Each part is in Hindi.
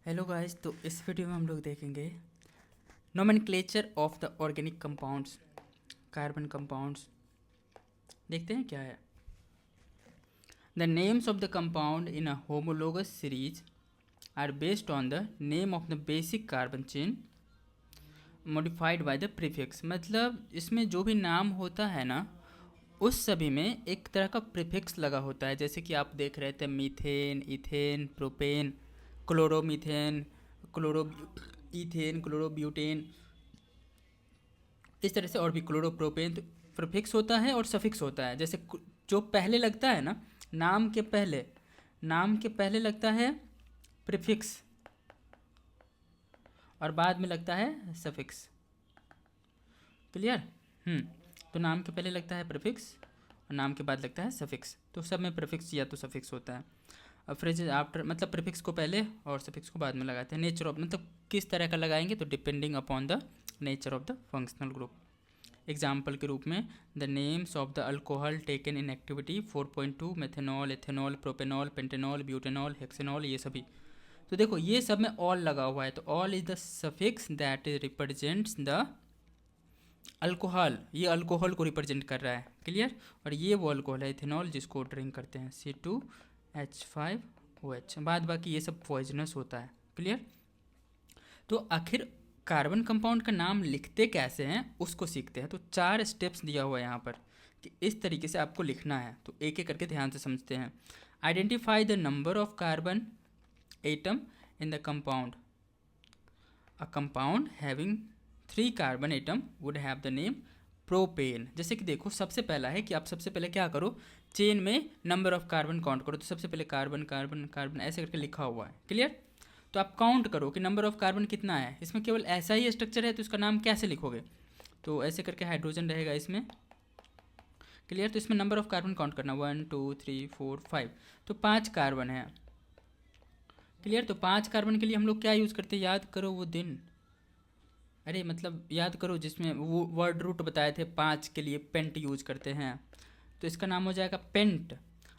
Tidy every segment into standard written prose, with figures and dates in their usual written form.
हेलो गाइस, तो इस वीडियो में हम लोग देखेंगे nomenclature of the organic compounds, carbon compounds. देखते हैं क्या है। The names of the compound in a homologous series are based on the name of the basic carbon chain modified by the prefix. मतलब इसमें जो भी नाम होता है ना, उस सभी में एक तरह का प्रीफिक्स लगा होता है। जैसे कि आप देख रहे थे methane, ethane, propane, chloromethane, chloro ethane, chlorobutane, इस तरह से और भी क्लोरोप्रोपेन। तो प्रीफिक्स होता है और सफिक्स होता है। जैसे जो पहले लगता है ना, नाम के पहले लगता है प्रीफिक्स और बाद में लगता है सफिक्स। क्लियर? तो नाम के पहले लगता है प्रीफिक्स और नाम के बाद लगता है सफिक्स। तो सब में प्रीफिक्स या तो सफिक्स होता है। अब फ्रेज आफ्टर मतलब प्रीफिक्स को पहले और सफिक्स को बाद में लगाते हैं। नेचर ऑफ मतलब किस तरह का लगाएंगे, तो depending upon the nature of the functional group. Example के रूप में the names of the alcohol taken in activity 4.2 methanol, ethanol, propanol, pentanol, butanol, hexanol, ये सभी। तो देखो ये सब में ऑल लगा हुआ है, तो all is the suffix that represents the alcohol. ये अल्कोहल को रिप्रेजेंट कर रहा है। क्लियर? और ये वो अल्कोहल है इथेनॉल जिसको ड्रिंक करते हैं, C2H5OH। बाद बाकी ये सब पॉइजनस होता है। क्लियर? तो आखिर कार्बन कंपाउंड का नाम लिखते कैसे हैं उसको सीखते हैं। तो 4 स्टेप्स दिया हुआ है यहाँ पर कि इस तरीके से आपको लिखना है। तो एक एक करके ध्यान से समझते हैं। Identify the number of carbon atom in the compound. A compound having 3 carbon atom would have the name propane. जैसे कि देखो सबसे पहला है कि आप सबसे पहले क्या करो, चेन में नंबर ऑफ कार्बन काउंट करो। तो सबसे पहले कार्बन कार्बन कार्बन ऐसे करके लिखा हुआ है। क्लियर? तो आप काउंट करो कि नंबर ऑफ कार्बन कितना है। इसमें केवल ऐसा ही स्ट्रक्चर है तो इसका नाम कैसे लिखोगे, तो ऐसे करके हाइड्रोजन रहेगा इसमें। क्लियर? तो इसमें नंबर ऑफ कार्बन काउंट करना 1 2 3 4 5, तो 5 कार्बन है। क्लियर? तो 5 कार्बन के लिए हम लोग क्या यूज़ करते हैं, याद करो वो दिन, अरे मतलब याद करो जिसमें वो वर्ड रूट बताए थे 5 के लिए पेंट यूज करते हैं। तो इसका नाम हो जाएगा पेंट।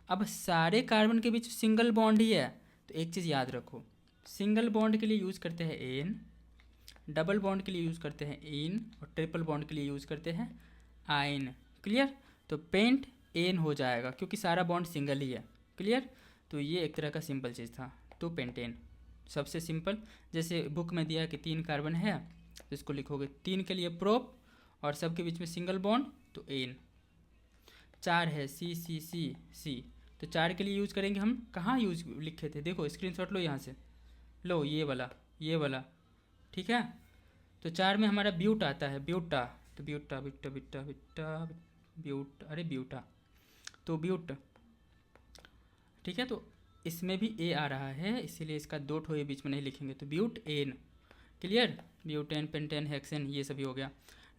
अब सारे कार्बन के बीच सिंगल बॉन्ड ही है, तो एक चीज़ याद रखो, सिंगल बॉन्ड के लिए यूज़ करते हैं एन, डबल बॉन्ड के लिए यूज़ करते हैं इन, और ट्रिपल बॉन्ड के लिए यूज़ करते हैं आइन। क्लियर? तो पेंट एन हो जाएगा क्योंकि सारा बॉन्ड सिंगल ही है। क्लियर? तो ये एक तरह का सिंपल चीज़ था, तो पेंटेन सबसे सिंपल। जैसे बुक में दिया कि 3 कार्बन है तो इसको लिखोगे 3 के लिए प्रोप और सबके बीच में सिंगल बॉन्ड तो एन। 4 है सी, तो 4 के लिए यूज़ करेंगे हम, कहाँ यूज लिखे थे, देखो स्क्रीनशॉट लो यहाँ से, लो ये वाला। ठीक है? तो 4 में हमारा ब्यूट आता है, ब्यूटा, तो ब्यूटा बिट्टा बिट्टा बिट्टा ब्यूट, अरे ब्यूटा, तो ब्यूट। ठीक है? तो इसमें भी ए आ रहा है इसीलिए इसका 2 ठो ए बीच में नहीं लिखेंगे, तो butane. Clear? Butane, pentane, hexane, ये सभी हो गया।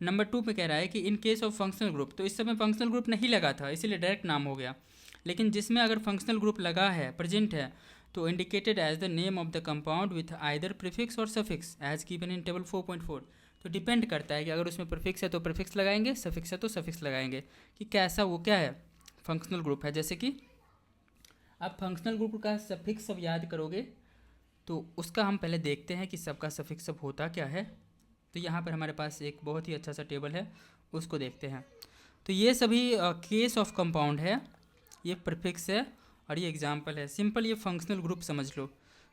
नंबर 2 पे कह रहा है कि in case of functional group, तो इस समय फंक्शनल ग्रुप नहीं लगा था इसीलिए डायरेक्ट नाम हो गया। लेकिन जिसमें अगर फंक्शनल ग्रुप लगा है, प्रेजेंट है, तो indicated as the name of the compound with either prefix और suffix as given in table 4.4। तो डिपेंड करता है कि अगर उसमें प्रीफिक्स है तो प्रीफिक्स लगाएंगे, सफिक्स है तो सफिक्स लगाएंगे, कि कैसा वो क्या है, फंक्शनल ग्रुप है। जैसे कि आप फंक्शनल ग्रुप का सफिक्स सब याद करोगे तो उसका हम पहले देखते हैं कि सबका सफिक्स सब होता क्या है। तो यहाँ पर हमारे पास एक बहुत ही अच्छा सा टेबल है, उसको देखते हैं। तो ये सभी केस ऑफ कंपाउंड है, ये प्रीफिक्स है और ये एग्जाम्पल है। सिंपल ये फंक्शनल ग्रुप समझ लो।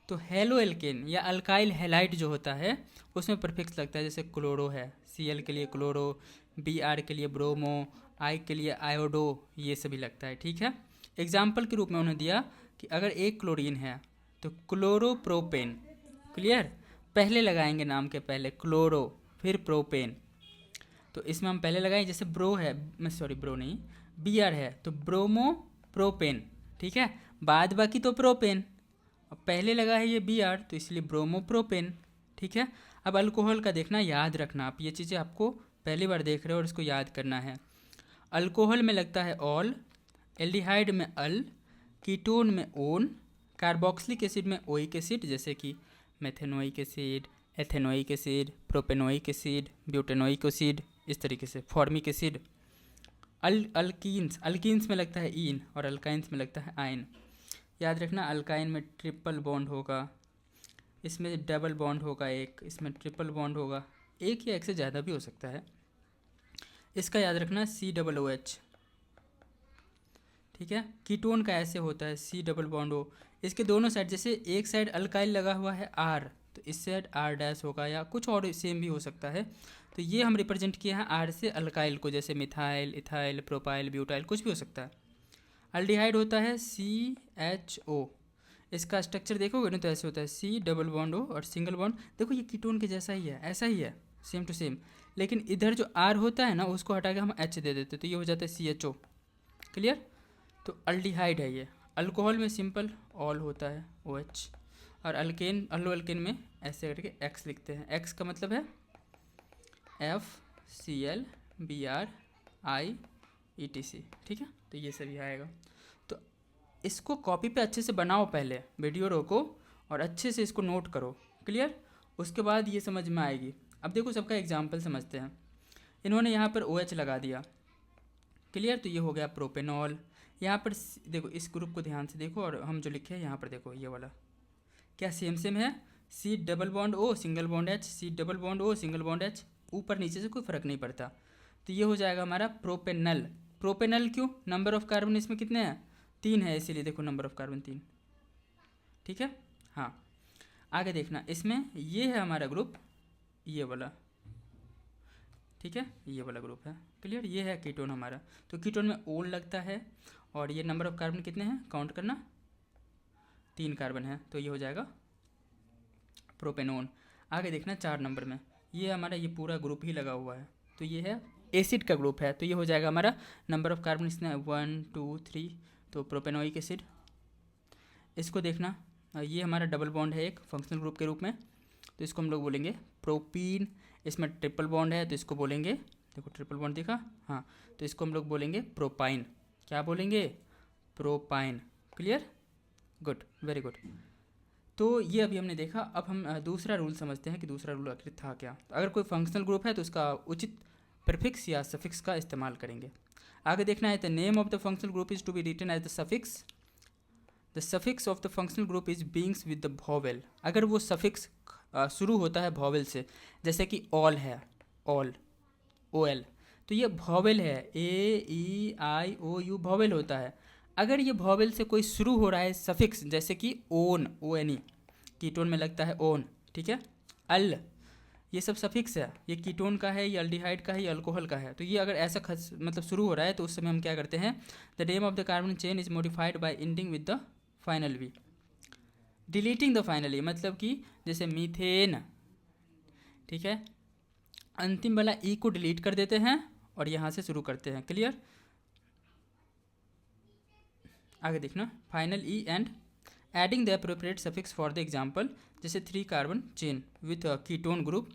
तो हेलो एल्केन या अल्काइल हेलाइड जो होता है उसमें प्रीफिक्स लगता है। जैसे क्लोरो है, Cl के लिए क्लोरो, Br के लिए ब्रोमो, I के लिए आयोडो, ये सभी लगता है। ठीक है? एग्जाम्पल के रूप में उन्होंने दिया कि अगर एक क्लोरीन है तो क्लोरोप्रोपेन। क्लियर? पहले लगाएंगे नाम के पहले क्लोरो, फिर प्रोपेन। तो इसमें हम पहले लगाएं, जैसे ब्रो है, मैं सॉरी ब्रो नहीं, Br है तो ब्रोमो प्रोपेन। ठीक है? बाद बाकी तो प्रोपेन, अब पहले लगा है ये Br तो इसलिए ब्रोमो प्रोपेन। ठीक है? अब अल्कोहल का देखना, याद रखना आप, ये चीज़ें आपको पहली बार देख रहे हो और इसको याद करना है। अल्कोहल में लगता है ऑल, एल्डिहाइड में अल, कीटोन में ओन, कार्बोक्सिलिक एसिड में ओइक एसिड जैसे कि methanoic acid, ethanoic acid, propanoic acid, butanoic acid, इस तरीके से फॉर्मिक एसिड। अल्कीन्स में लगता है इन और अल्काइंस में लगता है आइन। याद रखना अल्काइन में ट्रिपल बॉन्ड होगा, इसमें डबल बॉन्ड होगा एक, इसमें ट्रिपल बॉन्ड होगा, एक या एक से ज़्यादा भी हो सकता है। इसका याद रखना COOH, ठीक है। कीटोन का ऐसे होता है C डबल बॉन्ड O, इसके दोनों साइड, जैसे एक साइड अल्काइल लगा हुआ है R, तो इस साइड R' होगा या कुछ और सेम भी हो सकता है। तो ये हम रिप्रेजेंट किए हैं R से अल्काइल को, जैसे मिथाइल, इथाइल, प्रोपाइल, ब्यूटाइल, कुछ भी हो सकता है। अल्डिहाइड होता है CHO, इसका स्ट्रक्चर देखोगे ना तो ऐसे होता है C डबल बॉन्ड O और सिंगल बॉन्ड, देखो ये कीटोन के जैसा ही है, ऐसा ही है, सेम टू सेम। लेकिन इधर जो R होता है ना उसको हटा के हम H दे देते, तो ये हो जाता है CHO। क्लियर। तो अल्डिहाइड है ये। अल्कोहल में सिंपल ऑल होता है OH, और अल्केन, अल्केन में ऐसे करके X लिखते हैं। X का मतलब है FCl, Br, I, ठीक है। तो ये सभी आएगा। तो इसको कॉपी पे अच्छे से बनाओ, पहले वीडियो रोको और अच्छे से इसको नोट करो। क्लियर। उसके बाद ये समझ में आएगी। अब देखो सबका एग्जाम्पल समझते हैं। इन्होंने यहाँ पर OH लगा दिया, क्लियर। तो ये हो गया प्रोपेनॉल। यहाँ पर देखो इस ग्रुप को ध्यान से देखो, और हम जो लिखे हैं यहाँ पर देखो, ये वाला क्या सेम सेम है, C double bond O single bond H, C double bond O single bond H, ऊपर नीचे से कोई फ़र्क नहीं पड़ता। तो ये हो जाएगा हमारा प्रोपेनल। प्रोपेनल क्यों, नंबर ऑफ कार्बन इसमें कितने हैं, 3 है, इसीलिए देखो नंबर ऑफ कार्बन 3, ठीक है। हाँ, आगे देखना, इसमें ये है हमारा ग्रुप, ये वाला, ठीक है, ये वाला ग्रुप है। क्लियर। ये है कीटोन हमारा। तो कीटोन में ओन लगता है, और ये नंबर ऑफ कार्बन कितने हैं, काउंट करना, 3 कार्बन है, तो ये हो जाएगा प्रोपेनोन। आगे देखना 4 नंबर में, ये हमारा ये पूरा ग्रुप ही लगा हुआ है, तो ये है एसिड का ग्रुप है, तो ये हो जाएगा हमारा नंबर ऑफ कार्बन इसमें 1 2 3, तो प्रोपेनोइक एसिड। इसको देखना, ये हमारा डबल बॉन्ड है एक फंक्शनल ग्रुप के रूप में, तो इसको हम लोग बोलेंगे प्रोपीन। इसमें ट्रिपल बॉन्ड है तो इसको बोलेंगे, देखो ट्रिपल बॉन्ड दिखा, हाँ, तो इसको हम लोग बोलेंगे प्रोपाइन। क्या बोलेंगे, propyne. Clear, good, very good. तो ये अभी हमने देखा। अब हम दूसरा रूल समझते हैं कि दूसरा रूल आखिर था क्या। अगर कोई फंक्शनल ग्रुप है तो उसका उचित प्रीफिक्स या सफिक्स का इस्तेमाल करेंगे। आगे देखना है, the name of the functional group is to be written as the suffix. The suffix of the functional group is beings with the vowel. अगर वो सफिक्स शुरू होता है वॉवेल से, जैसे कि ऑल है, ऑल OL, तो ये वॉवेल है, AEIOU वॉवेल होता है। अगर ये वॉवेल से कोई शुरू हो रहा है सफिक्स, जैसे कि ON, ONE, कीटोन में लगता है ON, ठीक है, अल, ये सब सफिक्स है, ये कीटोन का है, ये अल्डिहाइड का है, ये अल्कोहल का है। तो ये अगर ऐसा मतलब शुरू हो रहा है तो उस समय हम क्या करते हैं, the name of the carbon chain is modified by ending with the final V, deleting the final E, मतलब कि जैसे मीथेन, ठीक है, अंतिम वाला E को डिलीट कर देते हैं और यहाँ से शुरू करते हैं। क्लियर। आगे देखना, final E and adding the appropriate suffix for the example, जैसे 3 carbon chain with ketone group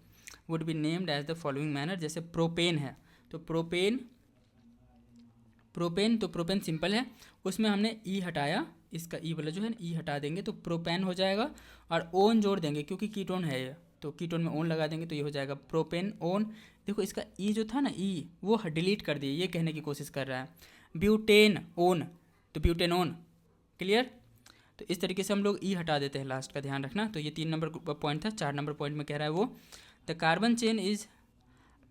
would be named as the following manner. जैसे प्रोपेन है तो प्रोपेन, तो प्रोपेन सिंपल है, उसमें हमने E हटाया, इसका E वाला जो है E हटा देंगे तो प्रोपेन हो जाएगा, और ओन जोड़ देंगे क्योंकि कीटोन है ये, तो कीटोन में ओन लगा देंगे तो ये हो जाएगा प्रोपेन ओन। देखो इसका E जो था ना E, वो डिलीट कर दिए, ये कहने की कोशिश कर रहा है। ब्यूटेन ओन, तो ब्यूटेनोन। क्लियर। तो इस तरीके से हम लोग E हटा देते हैं लास्ट का, ध्यान रखना। तो ये 3 नंबर पॉइंट था। 4 नंबर पॉइंट में कह रहा है वो, the carbon chain is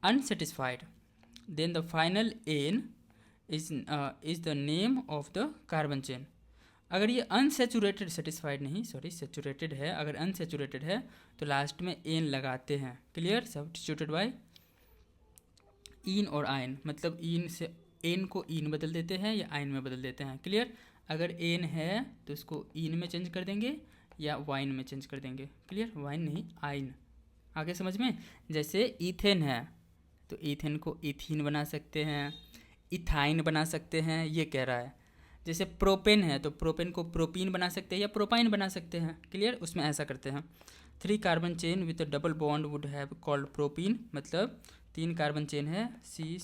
unsatisfied then the final ane is the name of the carbon chain. अगर ये अनसेचुरेटेड, सेटिस्फाइड नहीं, सॉरी, सेचुरेटेड है, अगर अनसेचुरेटेड है तो लास्ट में एन लगाते हैं। क्लियर। सब्स्टिट्यूटेड बाय इन और आयन, मतलब इन से एन को इन बदल देते हैं या आयन में बदल देते हैं। क्लियर। अगर एन है तो इसको इन में चेंज कर देंगे या वाइन में चेंज कर देंगे। क्लियर, वाइन नहीं, आयन। आगे समझ में, जैसे ईथेन है तो ईथेन को इथीन बना सकते हैं, इथाइन बना सकते हैं, ये कह रहा है। जैसे प्रोपेन है तो प्रोपेन को प्रोपीन बना सकते हैं या प्रोपाइन बना सकते हैं। क्लियर, उसमें ऐसा करते हैं। 3 carbon chain with double bond would have called propene, मतलब 3 कार्बन चेन है, C